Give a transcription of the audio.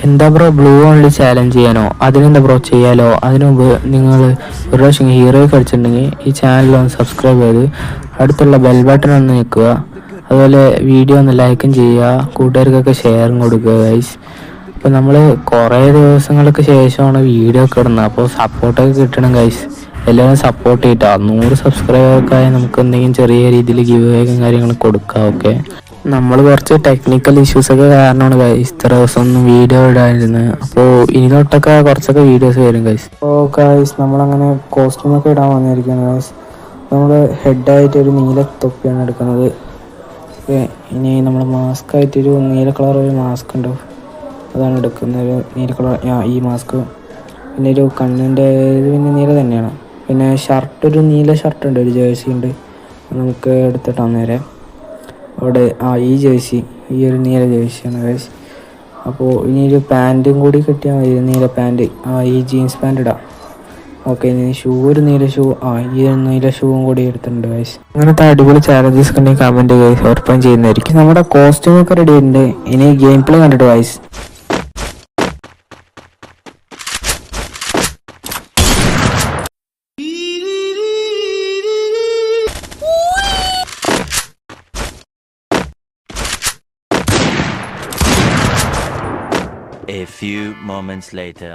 എന്താ bro blue only challenge ചെയ്യാനോ? അതിനെന്താ ബ്രോ ചെയ്യാലോ? അതിനു മുമ്പ് നിങ്ങൾ ഒരു പ്രാവശ്യം ഹീറോ കളിച്ചിട്ടുണ്ടെങ്കിൽ ഈ ചാനലൊന്ന് സബ്സ്ക്രൈബ് ചെയ്ത് അടുത്തുള്ള ബെൽ ബട്ടൺ ഒന്ന് നിൽക്കുക. അതുപോലെ വീഡിയോ ഒന്ന് ലൈക്കും ചെയ്യുക, കൂട്ടുകാർക്കൊക്കെ ഷെയറും കൊടുക്കുക ഗൈസ്. അപ്പോൾ നമ്മൾ കുറേ ദിവസങ്ങൾക്ക് ശേഷമാണ് വീഡിയോ ഒക്കെ ഇടുന്നത്, അപ്പോൾ സപ്പോർട്ടൊക്കെ കിട്ടണം ഗൈസ്. എല്ലാവരും സപ്പോർട്ട് ചെയ്തിട്ടാ. 100 സബ്സ്ക്രൈബർക്കായി നമുക്ക് എന്തെങ്കിലും ചെറിയ രീതിയിൽ ഗിവ് അവേയും കാര്യങ്ങളും കൊടുക്കാം. ഓക്കെ, നമ്മൾ കുറച്ച് ടെക്നിക്കൽ ഇഷ്യൂസൊക്കെ കാരണമാണ് ഗൈസ് ഇത്ര ദിവസം ഒന്നും വീഡിയോ ഇടാതിരുന്നത്. അപ്പോൾ ഇനി തൊട്ടൊക്കെ കുറച്ചൊക്കെ വീഡിയോസ് വരും ഗൈസ്. അപ്പോൾ ഗൈസ് നമ്മളങ്ങനെ കോസ്റ്റ്യൂമൊക്കെ ഇടാൻ വന്നിരിക്കുകയാണ് ഗൈസ്. നമ്മൾ ഹെഡായിട്ട് ഒരു നീല തൊപ്പിയാണ് എടുക്കുന്നത്. ഇനി നമ്മൾ മാസ്ക് ആയിട്ടൊരു നീല കളർ ഒരു മാസ്ക് ഉണ്ട്, അതാണ് എടുക്കുന്നത്. ഒരു നീല കളർ ഈ മാസ്ക്. പിന്നെ ഒരു കണ്ണിൻ്റെ പിന്നെ നീല തന്നെയാണ്. പിന്നെ ഷർട്ട്, ഒരു നീല ഷർട്ടുണ്ട്, ഒരു ജേഴ്സി ഉണ്ട്, നമുക്ക് എടുത്തിട്ട് നേരെ അവിടെ ഈ ജേഴ്സി, ഈ ഒരു നീല ജേഴ്സിയാണ് ഗൈസ്. അപ്പോൾ ഇനി ഒരു പാൻറ്റും കൂടി കിട്ടിയാൽ മതി, നീല പാൻറ്റ്. ഈ ജീൻസ് പാൻറ്റ് ഇടാം. ഓക്കെ, ഇനി ഷൂ, ഒരു നീല ഷൂ, ഈ ഒരു നീല ഷൂവും കൂടി എടുത്തിട്ടുണ്ട് ഗൈസ്. അങ്ങനത്തെ അടിപൊളി ചാലഞ്ചസ് ഉണ്ടെങ്കിൽ കമൻറ്റ് ഗൈസ്, ഉറപ്പായും ചെയ്യുന്നതായിരിക്കും. നമ്മുടെ കോസ്റ്റ്യൂമൊക്കെ റെഡി ഉണ്ട്. ഇനി ഗെയിം പ്ലേ കണ്ടിട്ട് guys. A few moments later.